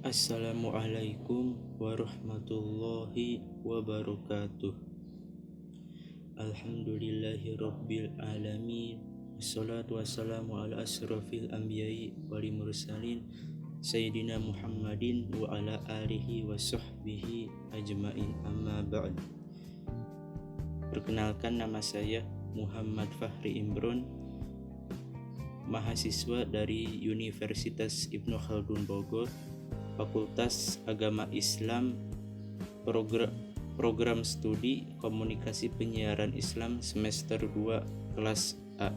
Assalamualaikum warahmatullahi wabarakatuh. Alhamdulillahi rabbil alamin. Wassalatu wassalamu ala asrafil anbiya'i wal mursalin Sayyidina Muhammadin wa ala alihi wa sahbihi ajmain, amma ba'd. Perkenalkan, nama saya Muhammad Fahri Imron, mahasiswa dari Universitas Ibnu Khaldun Bogor, Fakultas Agama Islam, program studi Komunikasi Penyiaran Islam semester 2 kelas A.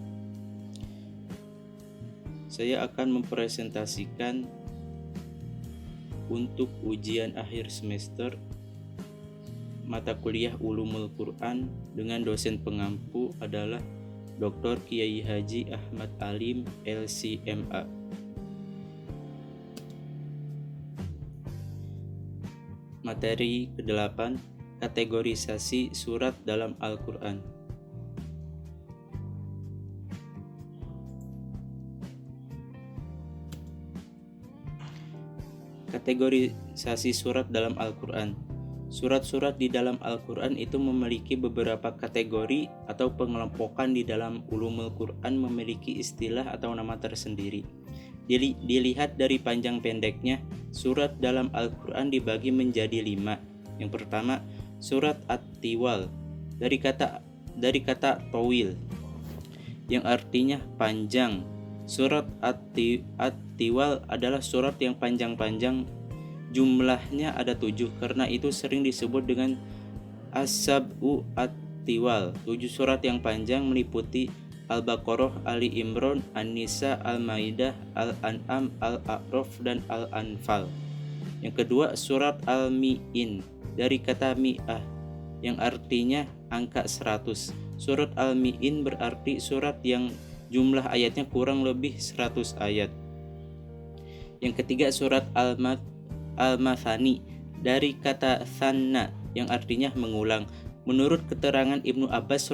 Saya akan mempresentasikan untuk ujian akhir semester mata kuliah Ulumul Quran dengan dosen pengampu adalah Dr. Kiai Haji Ahmad Alim LCMA. Materi ke-8, kategorisasi surat dalam Al-Quran. Kategorisasi surat dalam Al-Quran. Surat-surat di dalam Al-Quran itu memiliki beberapa kategori atau pengelompokan. Di dalam Ulumul Quran memiliki istilah atau nama tersendiri. Dilihat dari panjang pendeknya, surat dalam Al-Quran dibagi menjadi 5. Yang pertama, surat At-Tiwal, dari kata tawil, yang artinya panjang. Surat At-Tiwal adalah surat yang panjang-panjang, jumlahnya ada 7, karena itu sering disebut dengan As-Sab'u At-Tiwal. 7 surat yang panjang meliputi Al-Baqarah, Ali Imran, An-Nisa, Al-Maidah, Al-An'am, Al-A'raf, dan Al-Anfal. Yang kedua, surat Al-Mi'in, dari kata mi'ah, yang artinya angka 100. Surat Al-Mi'in berarti surat yang jumlah ayatnya kurang lebih 100 ayat. Yang ketiga, surat Al-Mathani, dari kata thanna, yang artinya mengulang. Menurut keterangan Ibnu Abbas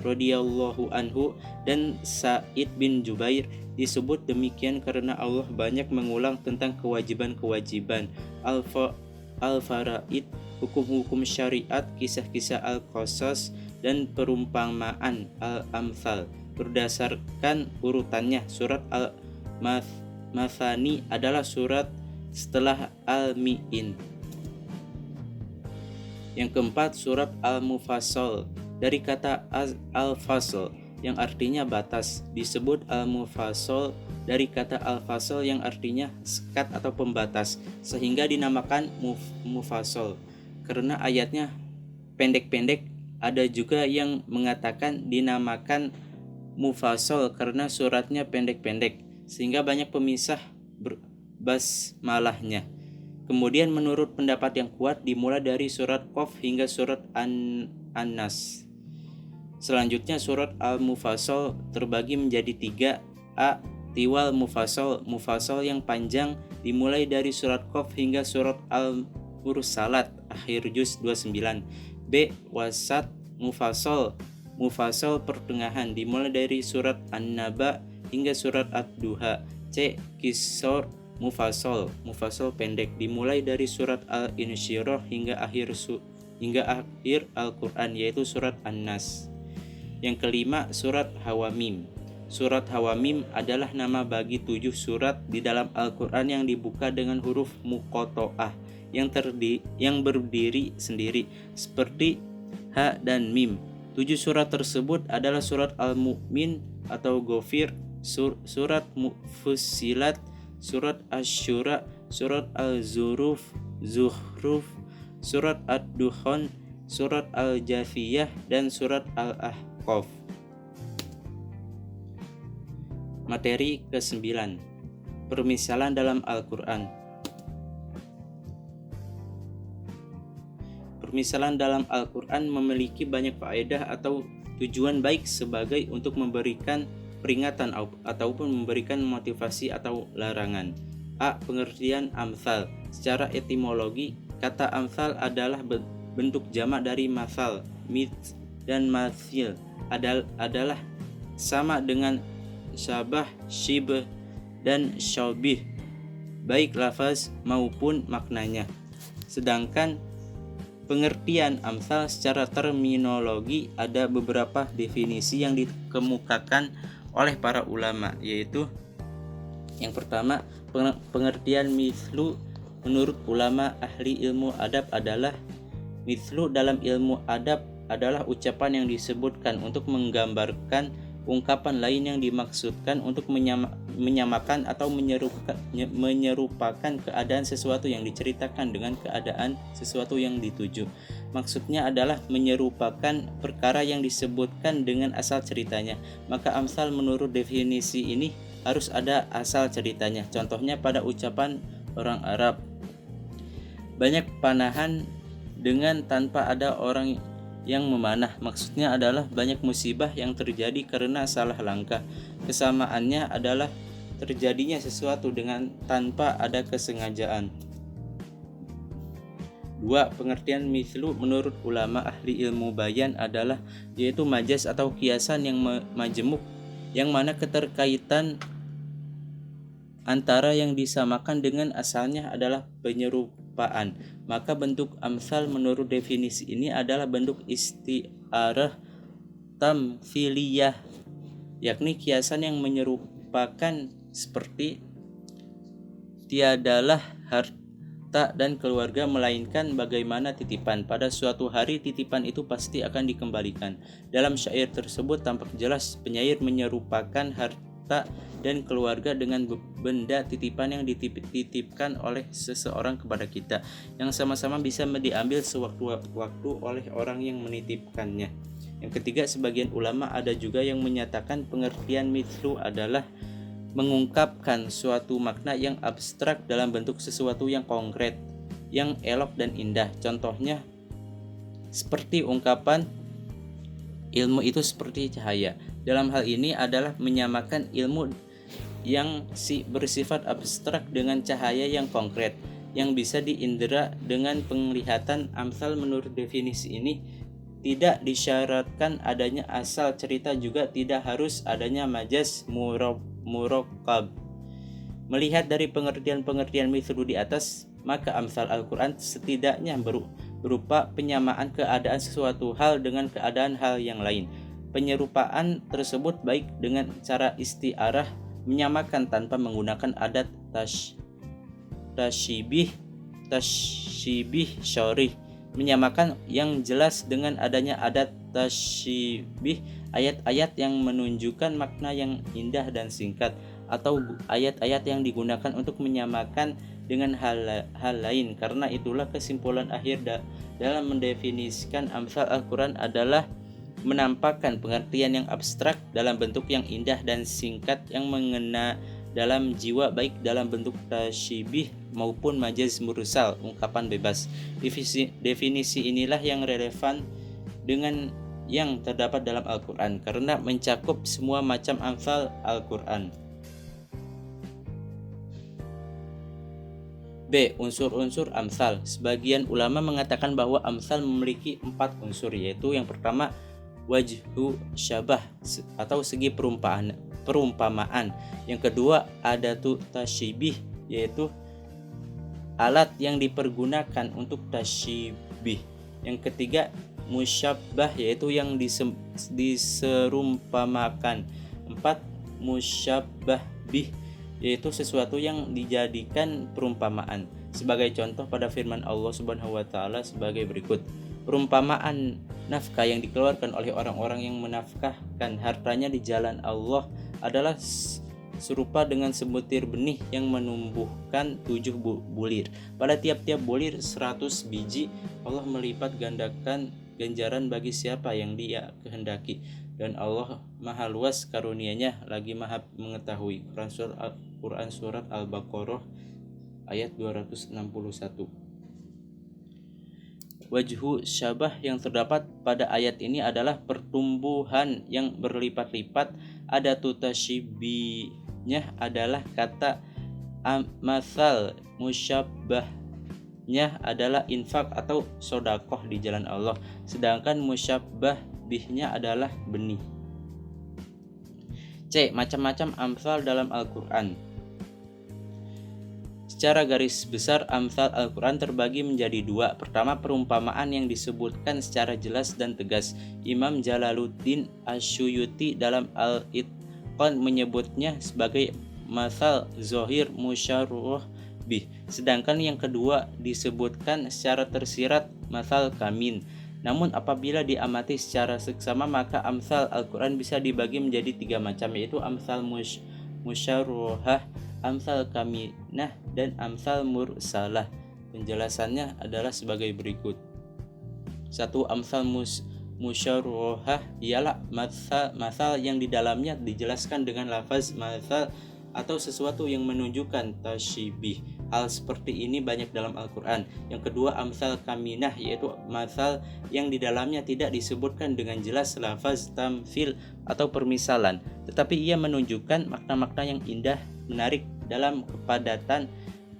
radhiyallahu anhu dan Sa'id bin Jubair, disebut demikian karena Allah banyak mengulang tentang kewajiban-kewajiban, al-faraid, hukum-hukum syariat, kisah-kisah al-qasas, dan perumpamaan al-amthal. Berdasarkan urutannya, surat Al-Mathani adalah surat setelah Al-Mi'in. Yang keempat, surat Al-Mufassal, dari kata Al-Fasl, yang artinya batas. Disebut Al-Mufassal dari kata Al-Fasl, yang artinya sekat atau pembatas, sehingga dinamakan Mufassal karena ayatnya pendek-pendek. Ada juga yang mengatakan dinamakan Mufassal karena suratnya pendek-pendek, sehingga banyak pemisah basmalahnya. Kemudian menurut pendapat yang kuat dimulai dari surat Qaf hingga surat An-Nas. Selanjutnya surat Al-Mufassal terbagi menjadi 3. A. Tiwal Mufassal, Mufassal yang panjang, dimulai dari surat Qaf hingga surat Al-Mursalat akhir juz 29. B. Wasat Mufassal, Mufassal pertengahan, dimulai dari surat An-Naba hingga surat Ad-Duha. C. Qisar Mufassal, Mufassal pendek, dimulai dari surat Al-Insyirah hingga akhir Al-Quran, yaitu surat An-Nas. Yang kelima, surat Hawamim. Surat Hawamim adalah nama bagi 7 surat di dalam Al-Quran yang dibuka dengan huruf muqatta'ah yang berdiri sendiri seperti Ha dan Mim. 7 surat tersebut adalah surat Al-Mu'min atau Ghafir, surat Fussilat, surat Asy-Syura, surat Al-Zukhruf, surat Ad-Dukhan, surat Al-Jathiyah, dan surat Al-Ahqaf. Materi ke-9, permisalan dalam Al-Quran. Permisalan dalam Al-Quran memiliki banyak faedah atau tujuan baik sebagai untuk memberikan peringatan ataupun memberikan motivasi atau larangan. A. Pengertian amthal. Secara etimologi, kata amthal adalah bentuk jamak dari mathal, mith, dan mathil adalah sama dengan syabah, shibh, dan syabih. baik lafaz maupun maknanya. Sedangkan pengertian amsal secara terminologi ada beberapa definisi yang dikemukakan oleh para ulama, yaitu yang pertama, pengertian mislu menurut ulama ahli ilmu adab adalah mislu dalam ilmu adab adalah ucapan yang disebutkan untuk menggambarkan ungkapan lain yang dimaksudkan untuk menyamakan atau menyerupakan keadaan sesuatu yang diceritakan dengan keadaan sesuatu yang dituju. Maksudnya adalah menyerupakan perkara yang disebutkan dengan asal ceritanya. Maka amsal menurut definisi ini harus ada asal ceritanya. Contohnya pada ucapan orang Arab, banyak panahan dengan tanpa ada orang yang memanah. Maksudnya adalah banyak musibah yang terjadi karena salah langkah. Kesamaannya adalah terjadinya sesuatu dengan tanpa ada kesengajaan. 2. Pengertian mislu menurut ulama ahli ilmu bayan adalah yaitu majaz atau kiasan yang majemuk, yang mana keterkaitan antara yang disamakan dengan asalnya adalah penyerupaan. Maka bentuk amsal menurut definisi ini adalah bentuk isti'arah tamthiliyah, yakni kiasan yang menyerupakan seperti tiadalah harta dan keluarga melainkan bagaimana titipan. Pada suatu hari titipan itu pasti akan dikembalikan. Dalam syair tersebut tampak jelas penyair menyerupakan harta dan keluarga dengan benda titipan yang dititipkan oleh seseorang kepada kita, yang sama-sama bisa diambil sewaktu-waktu oleh orang yang menitipkannya. Yang ketiga, sebagian ulama ada juga yang menyatakan pengertian mithlu adalah mengungkapkan suatu makna yang abstrak dalam bentuk sesuatu yang konkret, yang elok dan indah. Contohnya seperti ungkapan ilmu itu seperti cahaya. Dalam hal ini adalah menyamakan ilmu yang bersifat abstrak dengan cahaya yang konkret yang bisa diindera dengan penglihatan. Amsal menurut definisi ini tidak disyaratkan adanya asal cerita, juga tidak harus adanya majaz murakkab. Melihat dari pengertian-pengertian mithlu di atas, maka amsal Al-Quran setidaknya berupa penyamaan keadaan sesuatu hal dengan keadaan hal yang lain. Penyerupaan tersebut baik dengan cara isti'arah, menyamakan tanpa menggunakan adat tasyibih syarih, menyamakan yang jelas dengan adanya adat tasyibih, ayat-ayat yang menunjukkan makna yang indah dan singkat, atau ayat-ayat yang digunakan untuk menyamakan dengan hal lain. Karena itulah kesimpulan akhir dalam mendefinisikan amsal Al-Quran adalah menampakkan pengertian yang abstrak dalam bentuk yang indah dan singkat yang mengena dalam jiwa, baik dalam bentuk tasyibih maupun majaz mursal, ungkapan bebas. Definisi inilah yang relevan dengan yang terdapat dalam Al-Quran karena mencakup semua macam amsal Al-Quran. B. Unsur-unsur amsal. Sebagian ulama mengatakan bahwa amsal memiliki 4 unsur, yaitu yang pertama wajhu syabah atau segi perumpamaan. Yang kedua adatu tasyibih, yaitu alat yang dipergunakan untuk tasyibih. Yang ketiga musyabbah, yaitu yang diserumpamakan. 4. Musyabbah bih, yaitu sesuatu yang dijadikan perumpamaan. Sebagai contoh pada firman Allah Subhanahu wa taala sebagai berikut. Perumpamaan nafkah yang dikeluarkan oleh orang-orang yang menafkahkan hartanya di jalan Allah adalah serupa dengan sebutir benih yang menumbuhkan 7 bulir. Pada tiap-tiap bulir 100 biji. Allah melipat gandakan ganjaran bagi siapa yang Dia kehendaki, dan Allah maha luas karunia-Nya lagi maha mengetahui. Quran surat Al-Baqarah ayat 261. Wajhu syabah yang terdapat pada ayat ini adalah pertumbuhan yang berlipat-lipat. Adatu tasyibihnya adalah kata masal, musyabbahnya adalah infak atau sodakoh di jalan Allah, sedangkan musyabbah bihnya adalah benih. C. Macam-macam amsal dalam Al-Quran. Secara garis besar, amsal Al-Quran terbagi menjadi dua. Pertama, perumpamaan yang disebutkan secara jelas dan tegas. Imam Jalaluddin Asyuyuti dalam Al-Itqan menyebutnya sebagai masal zohir musyarrah bih. Sedangkan yang kedua disebutkan secara tersirat masal kamin. Namun apabila diamati secara seksama, maka amsal Al-Quran bisa dibagi menjadi tiga macam, yaitu amsal musyarrohah, amsal kaminah, dan amsal mursalah. Penjelasannya adalah sebagai berikut. 1. Amsal musyarrohah ialah masal yang di dalamnya dijelaskan dengan lafaz masal atau sesuatu yang menunjukkan tasyibih. Hal seperti ini banyak dalam Al-Quran. Yang kedua, amsal kaminah, yaitu masal yang di dalamnya tidak disebutkan dengan jelas lafaz tamfil atau permisalan, tetapi ia menunjukkan makna-makna yang indah, menarik dalam kepadatan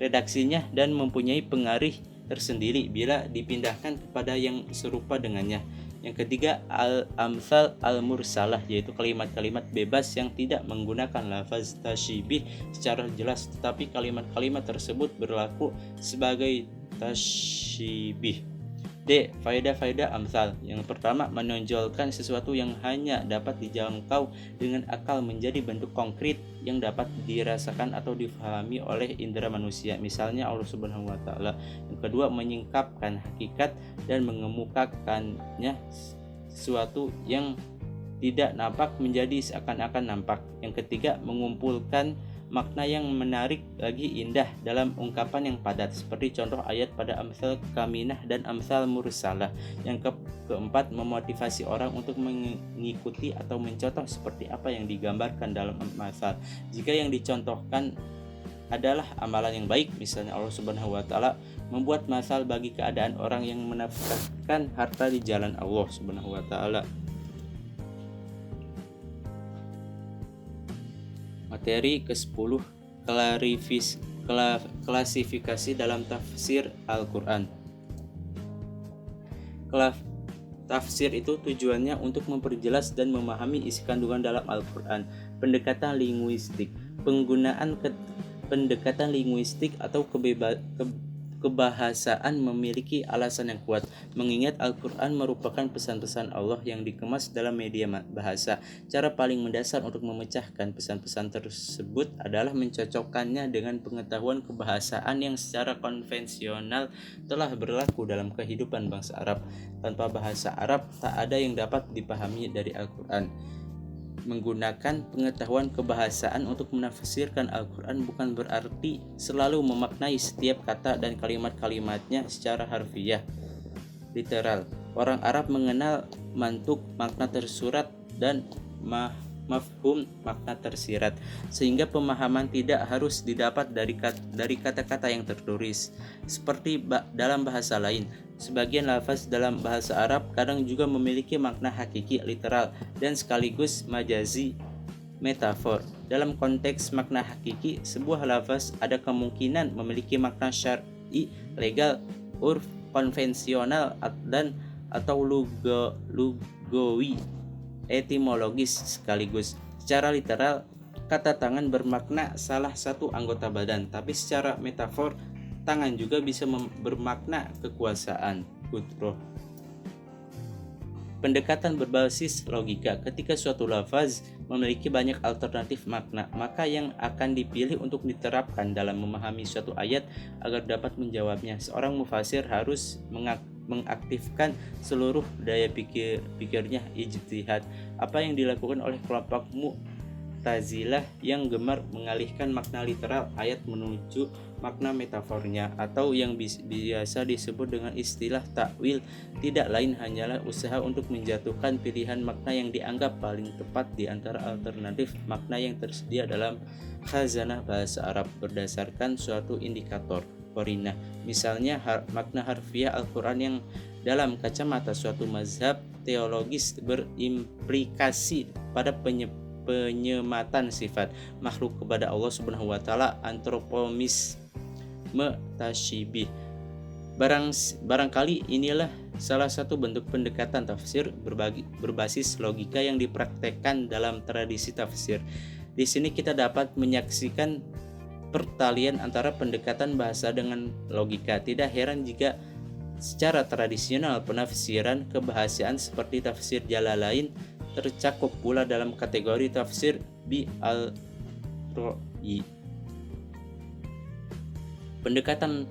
redaksinya dan mempunyai pengaruh tersendiri bila dipindahkan kepada yang serupa dengannya. Yang ketiga, al-amsal al-mursalah, yaitu kalimat-kalimat bebas yang tidak menggunakan lafaz tasyibih secara jelas, tetapi kalimat-kalimat tersebut berlaku sebagai tasyibih. D. Faedah-faedah amsal. Yang pertama, menonjolkan sesuatu yang hanya dapat dijangkau dengan akal menjadi bentuk konkret yang dapat dirasakan atau difahami oleh indera manusia, misalnya Allah Subhanahu wa taala. Yang kedua, menyingkapkan hakikat dan mengemukakannya sesuatu yang tidak nampak menjadi seakan-akan nampak. Yang ketiga, mengumpulkan makna yang menarik lagi indah dalam ungkapan yang padat, seperti contoh ayat pada amsal kaminah dan amsal mursalah. Yang keempat, memotivasi orang untuk mengikuti atau mencontoh seperti apa yang digambarkan dalam masal. Jika yang dicontohkan adalah amalan yang baik, misalnya Allah Subhanahu wa taala membuat masal bagi keadaan orang yang menafkahkan harta di jalan Allah Subhanahu wa taala. Materi ke-10, klasifikasi dalam tafsir Al-Quran. Tafsir itu tujuannya untuk memperjelas dan memahami isi kandungan dalam Al-Quran. Pendekatan linguistik. Penggunaan pendekatan linguistik atau kebahasaan memiliki alasan yang kuat, mengingat Al-Quran merupakan pesan-pesan Allah yang dikemas dalam media bahasa. Cara paling mendasar untuk memecahkan pesan-pesan tersebut adalah mencocokkannya dengan pengetahuan kebahasaan yang secara konvensional telah berlaku dalam kehidupan bangsa Arab. Tanpa bahasa Arab, tak ada yang dapat dipahami dari Al-Quran. Menggunakan pengetahuan kebahasaan untuk menafsirkan Al-Quran bukan berarti selalu memaknai setiap kata dan kalimat-kalimatnya secara harfiah, literal. Orang Arab mengenal mantuk, makna tersurat, dan mafhum, makna tersirat, sehingga pemahaman tidak harus didapat dari kata-kata yang tertulis. Seperti dalam bahasa lain, sebagian lafaz dalam bahasa Arab kadang juga memiliki makna hakiki, literal, dan sekaligus majazi, metafor. Dalam konteks makna hakiki, sebuah lafaz ada kemungkinan memiliki makna syar'i, legal, urf, konvensional, dan atau lugawi, etimologis sekaligus. Secara literal, kata tangan bermakna salah satu anggota badan, tapi secara metafor, tangan juga bisa bermakna kekuasaan, kudrah. Pendekatan berbasis logika. Ketika suatu lafaz memiliki banyak alternatif makna, maka yang akan dipilih untuk diterapkan dalam memahami suatu ayat agar dapat menjawabnya. Seorang mufasir harus mengaktifkan seluruh daya pikirnya, ijtihad. Apa yang dilakukan oleh kelompok Mu'tazilah yang gemar mengalihkan makna literal ayat menuju makna metafornya, atau yang biasa disebut dengan istilah takwil, tidak lain hanyalah usaha untuk menjatuhkan pilihan makna yang dianggap paling tepat di antara alternatif makna yang tersedia dalam khazanah bahasa Arab berdasarkan suatu indikator qarinah. Misalnya makna harfiah Al-Quran yang dalam kacamata suatu mazhab teologis berimplikasi pada penyematan sifat makhluk kepada Allah Subhanahu wa taala, antropomisme tasyibih. Barangkali inilah salah satu bentuk pendekatan tafsir berbasis logika yang dipraktekkan dalam tradisi tafsir. Di sini kita dapat menyaksikan pertalian antara pendekatan bahasa dengan logika. Tidak heran jika secara tradisional penafsiran kebahasaan seperti tafsir Jalalain tercakup pula dalam kategori tafsir bi al-Ra'i. Pendekatan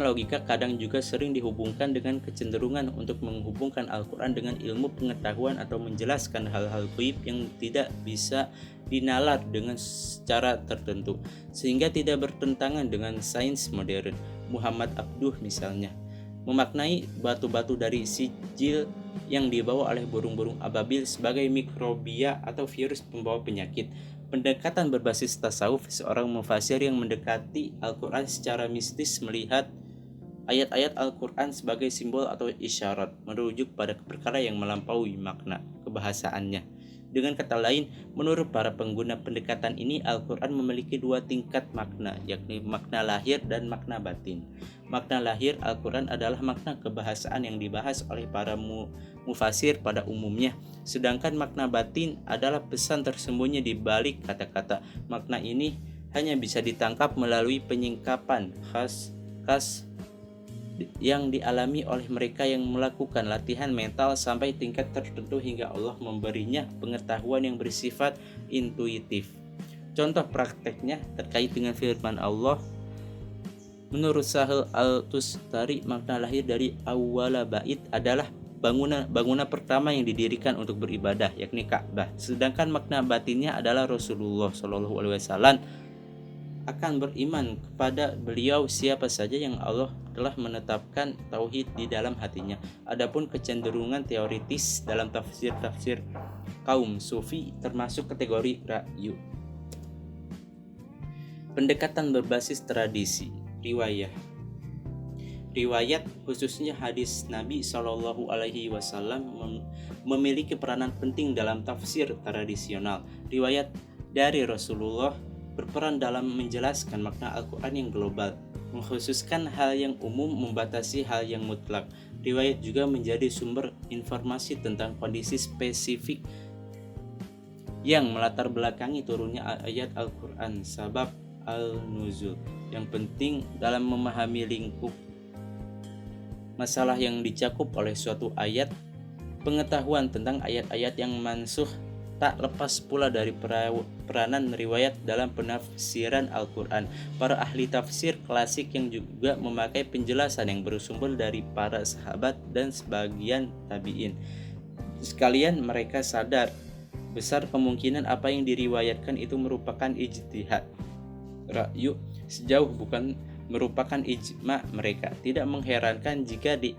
logika kadang juga sering dihubungkan dengan kecenderungan untuk menghubungkan Al-Quran dengan ilmu pengetahuan atau menjelaskan hal-hal gaib yang tidak bisa dinalar dengan secara tertentu, sehingga tidak bertentangan dengan sains modern. Muhammad Abduh misalnya memaknai batu-batu dari sijil yang dibawa oleh burung-burung ababil sebagai mikrobia atau virus pembawa penyakit. Pendekatan berbasis tasawuf, seorang mufasir yang mendekati Al-Quran secara mistis melihat ayat-ayat Al-Quran sebagai simbol atau isyarat, merujuk pada perkara yang melampaui makna kebahasaannya. Dengan kata lain, menurut para pengguna pendekatan ini, Al-Quran memiliki dua tingkat makna, yakni makna lahir dan makna batin. Makna lahir Al-Quran adalah makna kebahasaan yang dibahas oleh para mufasir pada umumnya, sedangkan makna batin adalah pesan tersembunyi di balik kata-kata. Makna ini hanya bisa ditangkap melalui penyingkapan khas yang dialami oleh mereka yang melakukan latihan mental sampai tingkat tertentu hingga Allah memberinya pengetahuan yang bersifat intuitif. Contoh prakteknya terkait dengan firman Allah, menurut Sahel Al-Tustari, makna lahir dari awwala bait adalah bangunan pertama yang didirikan untuk beribadah, yakni Ka'bah. Sedangkan makna batinnya adalah Rasulullah SAW akan beriman kepada beliau siapa saja yang Allah telah menetapkan tauhid di dalam hatinya. Adapun kecenderungan teoritis dalam tafsir kaum sufi termasuk kategori ra'yu. Pendekatan berbasis tradisi, riwayat khususnya hadis Nabi SAW memiliki peranan penting dalam tafsir tradisional. Riwayat dari Rasulullah berperan dalam menjelaskan makna Al-Quran yang global, mengkhususkan hal yang umum, membatasi hal yang mutlak. Riwayat juga menjadi sumber informasi tentang kondisi spesifik yang melatar belakangi turunnya ayat Al-Quran, sabab al-nuzul. Yang penting dalam memahami lingkup masalah yang dicakup oleh suatu ayat, pengetahuan tentang ayat-ayat yang mansuh tak lepas pula dari peranan riwayat dalam penafsiran Al-Quran. Para ahli tafsir klasik yang juga memakai penjelasan yang bersumber dari para sahabat dan sebagian tabi'in. Sekalian mereka sadar besar kemungkinan apa yang diriwayatkan itu merupakan ijtihad, ra'yu, sejauh bukan merupakan ijma mereka. Tidak mengherankan jika di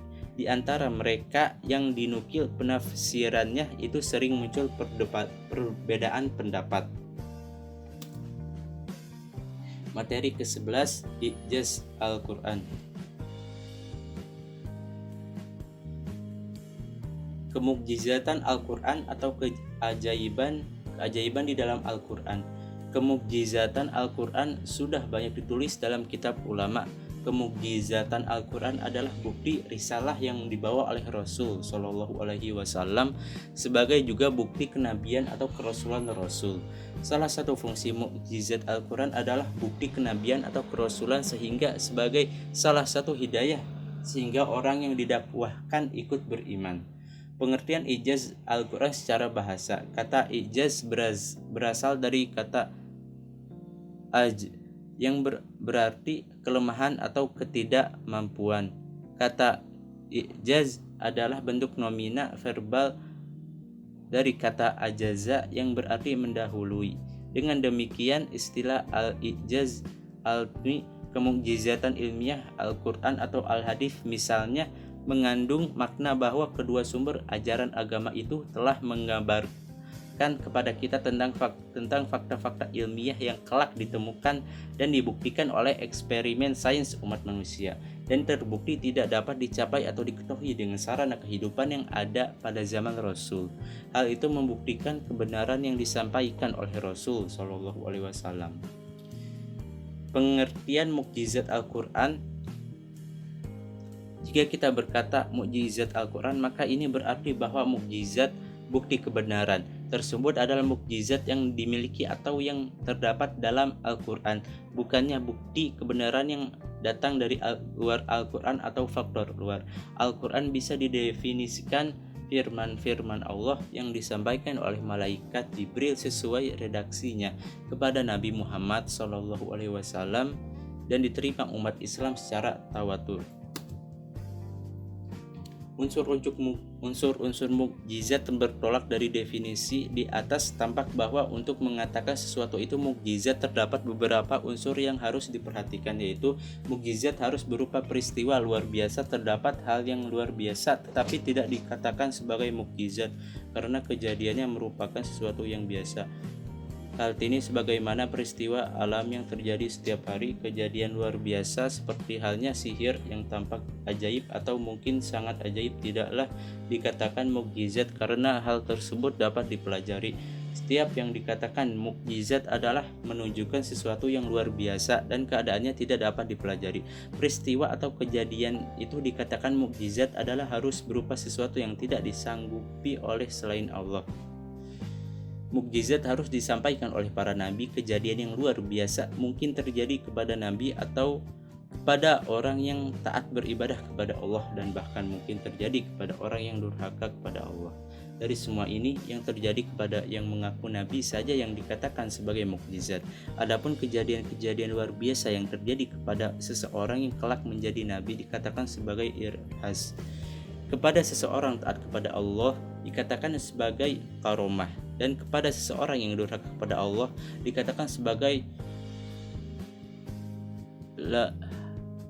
antara mereka yang dinukil penafsirannya itu sering muncul perbedaan pendapat. Materi ke-11, Ijaz Al-Quran. Kemukjizatan Al-Quran atau keajaiban di dalam Al-Quran. Kemukjizatan Al-Quran sudah banyak ditulis dalam kitab ulama. Kemukjizatan Al-Quran adalah bukti risalah yang dibawa oleh Rasul SAW sebagai juga bukti kenabian atau kerasulan Rasul. Salah satu fungsi mukjizat Al-Quran adalah bukti kenabian atau kerasulan sehingga sebagai salah satu hidayah sehingga orang yang didakwahkan ikut beriman. Pengertian ijaz Al-Quran secara bahasa. Kata ijaz berasal dari kata yang berarti kelemahan atau ketidakmampuan. Kata ijaz adalah bentuk nomina verbal dari kata ajaza yang berarti mendahului. Dengan demikian istilah al-ijaz al-ilmi, kemukjizatan ilmiah Al-Quran atau al-hadis misalnya, mengandung makna bahwa kedua sumber ajaran agama itu telah menggambarkan kepada kita tentang fakta-fakta ilmiah yang kelak ditemukan dan dibuktikan oleh eksperimen sains umat manusia dan terbukti tidak dapat dicapai atau diketahui dengan sarana kehidupan yang ada pada zaman Rasul. Hal itu membuktikan kebenaran yang disampaikan oleh Rasul SAW. Pengertian mukjizat Al-Quran. Jika kita berkata mukjizat Al-Quran, maka ini berarti bahwa mukjizat bukti kebenaran. tersebut adalah mukjizat yang dimiliki atau yang terdapat dalam Al-Quran, bukannya bukti kebenaran yang datang dari luar Al-Quran atau faktor luar. Al-Quran bisa didefinisikan firman-firman Allah yang disampaikan oleh malaikat Jibril sesuai redaksinya kepada Nabi Muhammad SAW dan diterima umat Islam secara tawatur. Unsur-unsur mukjizat bertolak dari definisi di atas. Tampak bahwa untuk mengatakan sesuatu itu mukjizat terdapat beberapa unsur yang harus diperhatikan, yaitu mukjizat harus berupa peristiwa luar biasa. Terdapat hal yang luar biasa tetapi tidak dikatakan sebagai mukjizat karena kejadiannya merupakan sesuatu yang biasa. Hal ini sebagaimana peristiwa alam yang terjadi setiap hari. Kejadian luar biasa seperti halnya sihir yang tampak ajaib atau mungkin sangat ajaib tidaklah dikatakan mukjizat karena hal tersebut dapat dipelajari. Setiap yang dikatakan mukjizat adalah menunjukkan sesuatu yang luar biasa dan keadaannya tidak dapat dipelajari. Peristiwa atau kejadian itu dikatakan mukjizat adalah harus berupa sesuatu yang tidak disanggupi oleh selain Allah. Mukjizat harus disampaikan oleh para nabi. Kejadian yang luar biasa mungkin terjadi kepada nabi atau kepada orang yang taat beribadah kepada Allah, dan bahkan mungkin terjadi kepada orang yang durhaka kepada Allah. Dari semua ini, yang terjadi kepada yang mengaku nabi saja yang dikatakan sebagai mukjizat. Adapun kejadian-kejadian luar biasa yang terjadi kepada seseorang yang kelak menjadi nabi dikatakan sebagai irhas. Kepada seseorang taat kepada Allah dikatakan sebagai karomah, dan kepada seseorang yang durhaka kepada Allah dikatakan sebagai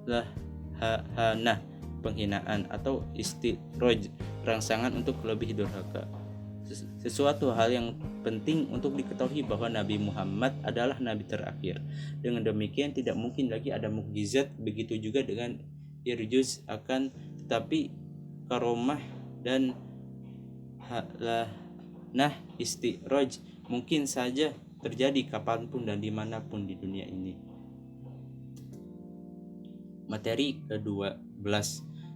lahanah, penghinaan, atau istiroj, rangsangan untuk lebih durhaka. Sesuatu hal yang penting untuk diketahui bahwa Nabi Muhammad adalah nabi terakhir. Dengan demikian tidak mungkin lagi ada mukjizat. Begitu juga dengan irjuz, akan tetapi karomah dan istiroj mungkin saja terjadi kapanpun dan dimanapun di dunia ini. Materi ke-12,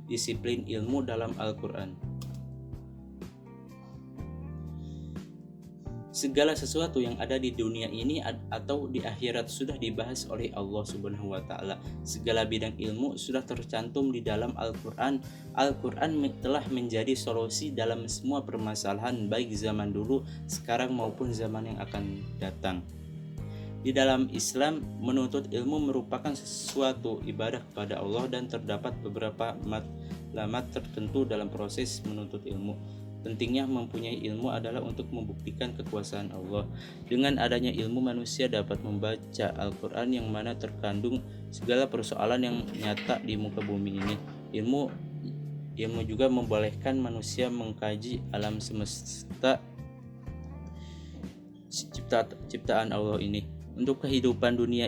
disiplin ilmu dalam Al-Quran. Segala sesuatu yang ada di dunia ini atau di akhirat sudah dibahas oleh Allah Subhanahu wa taala. Segala bidang ilmu sudah tercantum di dalam Al-Qur'an. Al-Qur'an telah menjadi solusi dalam semua permasalahan baik zaman dulu, sekarang maupun zaman yang akan datang. Di dalam Islam, menuntut ilmu merupakan sesuatu ibadah kepada Allah dan terdapat beberapa matlamat tertentu dalam proses menuntut ilmu. Pentingnya mempunyai ilmu adalah untuk membuktikan kekuasaan Allah. Dengan adanya ilmu, manusia dapat membaca Al-Quran yang mana terkandung segala persoalan yang nyata di muka bumi ini. Ilmu juga membolehkan manusia mengkaji alam semesta ciptaan Allah ini. Untuk kehidupan dunia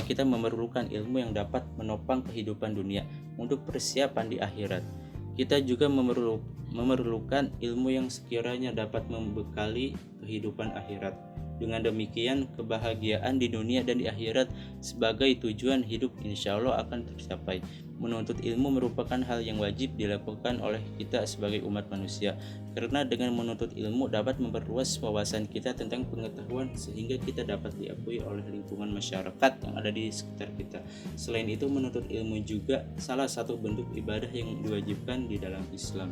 kita memerlukan ilmu yang dapat menopang kehidupan dunia untuk persiapan di akhirat. Kita juga memerlukan ilmu yang sekiranya dapat membekali kehidupan akhirat. Dengan demikian, kebahagiaan di dunia dan di akhirat sebagai tujuan hidup insya Allah akan tercapai. Menuntut ilmu merupakan hal yang wajib dilakukan oleh kita sebagai umat manusia, karena dengan menuntut ilmu dapat memperluas wawasan kita tentang pengetahuan sehingga kita dapat diakui oleh lingkungan masyarakat yang ada di sekitar kita. Selain itu, menuntut ilmu juga salah satu bentuk ibadah yang diwajibkan di dalam Islam.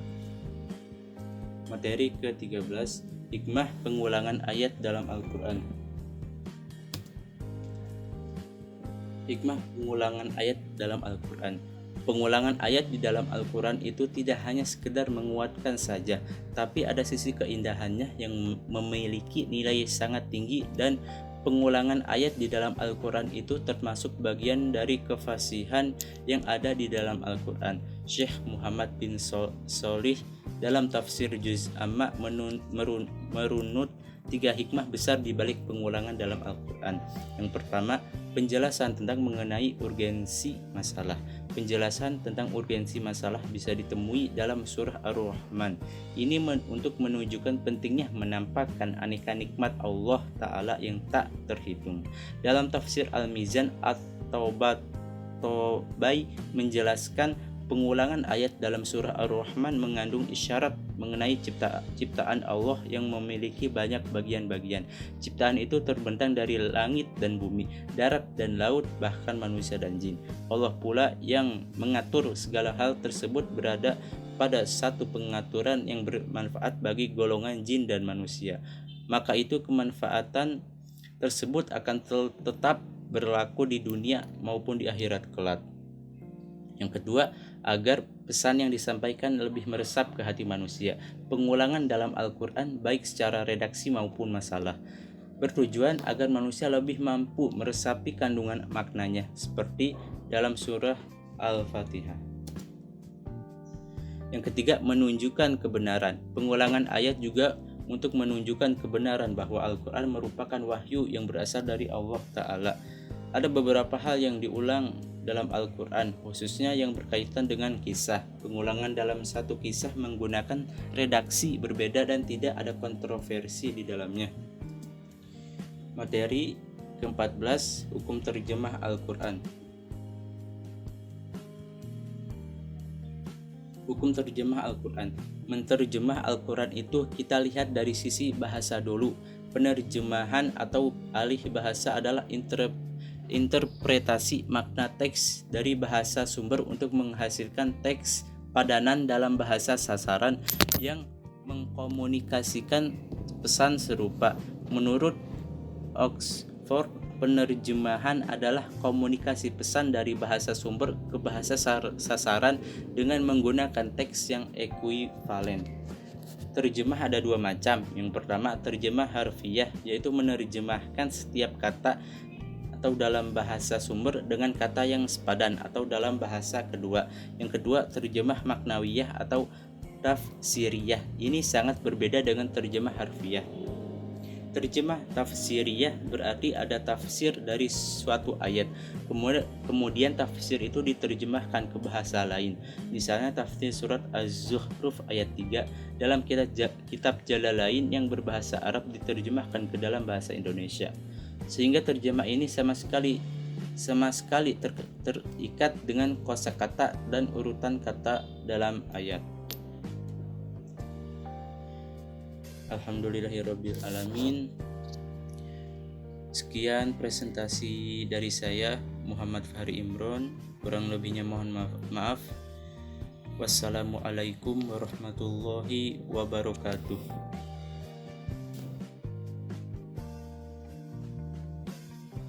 Materi ke-13, hikmah pengulangan ayat dalam Al-Quran. Hikmah pengulangan ayat dalam Al-Quran. Pengulangan ayat di dalam Al-Quran itu tidak hanya sekedar menguatkan saja, tapi ada sisi keindahannya yang memiliki nilai sangat tinggi, dan pengulangan ayat di dalam Al-Quran itu termasuk bagian dari kefasihan yang ada di dalam Al-Quran. Syekh Muhammad bin Sholih dalam tafsir Juz Amma merunut 3 hikmah besar di balik pengulangan dalam Al-Quran. Yang pertama, penjelasan tentang mengenai urgensi masalah. Penjelasan tentang urgensi masalah bisa ditemui dalam surah Ar-Rahman. Ini untuk menunjukkan pentingnya menampakkan aneka nikmat Allah Ta'ala yang tak terhitung. Dalam tafsir Al-Mizan At-Taubay menjelaskan Pengulangan ayat dalam surah Ar-Rahman mengandung isyarat mengenai ciptaan Allah yang memiliki banyak bagian-bagian. Ciptaan itu terbentang dari langit dan bumi, darat dan laut, bahkan manusia dan jin. Allah pula yang mengatur segala hal tersebut berada pada satu pengaturan yang bermanfaat bagi golongan jin dan manusia. Maka itu kemanfaatan tersebut akan tetap berlaku di dunia maupun di akhirat kelak. Yang kedua, agar pesan yang disampaikan lebih meresap ke hati manusia. Pengulangan dalam Al-Quran baik secara redaksi maupun masalah bertujuan agar manusia lebih mampu meresapi kandungan maknanya, seperti dalam surah Al-Fatihah. Yang ketiga, menunjukkan kebenaran. Pengulangan ayat juga untuk menunjukkan kebenaran bahwa Al-Quran merupakan wahyu yang berasal dari Allah Ta'ala. Ada beberapa hal yang diulang dalam Al-Quran, khususnya yang berkaitan dengan kisah. Pengulangan dalam satu kisah menggunakan redaksi berbeda dan tidak ada kontroversi di dalamnya. Materi ke-14, hukum terjemah Al-Quran. Hukum terjemah Al-Quran. Menterjemah Al-Quran itu kita lihat dari sisi bahasa dulu. Penerjemahan atau alih bahasa adalah interpretasi makna teks dari bahasa sumber untuk menghasilkan teks padanan dalam bahasa sasaran yang mengkomunikasikan pesan serupa. Menurut Oxford, penerjemahan adalah komunikasi pesan dari bahasa sumber ke bahasa sasaran dengan menggunakan teks yang ekuivalen. Terjemah ada dua macam. Yang pertama, terjemah harfiah, yaitu menerjemahkan setiap kata atau dalam bahasa sumber dengan kata yang sepadan atau dalam bahasa kedua. Yang kedua, terjemah maknawiyah atau tafsiriyah. Ini sangat berbeda dengan terjemah harfiah. Terjemah tafsiriyah berarti ada tafsir dari suatu ayat, kemudian tafsir itu diterjemahkan ke bahasa lain. Misalnya tafsir surat Az-Zukhruf ayat 3 dalam kitab Jalalain yang berbahasa Arab diterjemahkan ke dalam bahasa Indonesia. Sehingga terjemah ini sama sekali terikat dengan kosakata dan urutan kata dalam ayat. Alhamdulillahirabbil alamin. Sekian presentasi dari saya, Muhammad Fahri Imron. Kurang lebihnya mohon maaf. Wassalamualaikum warahmatullahi wabarakatuh.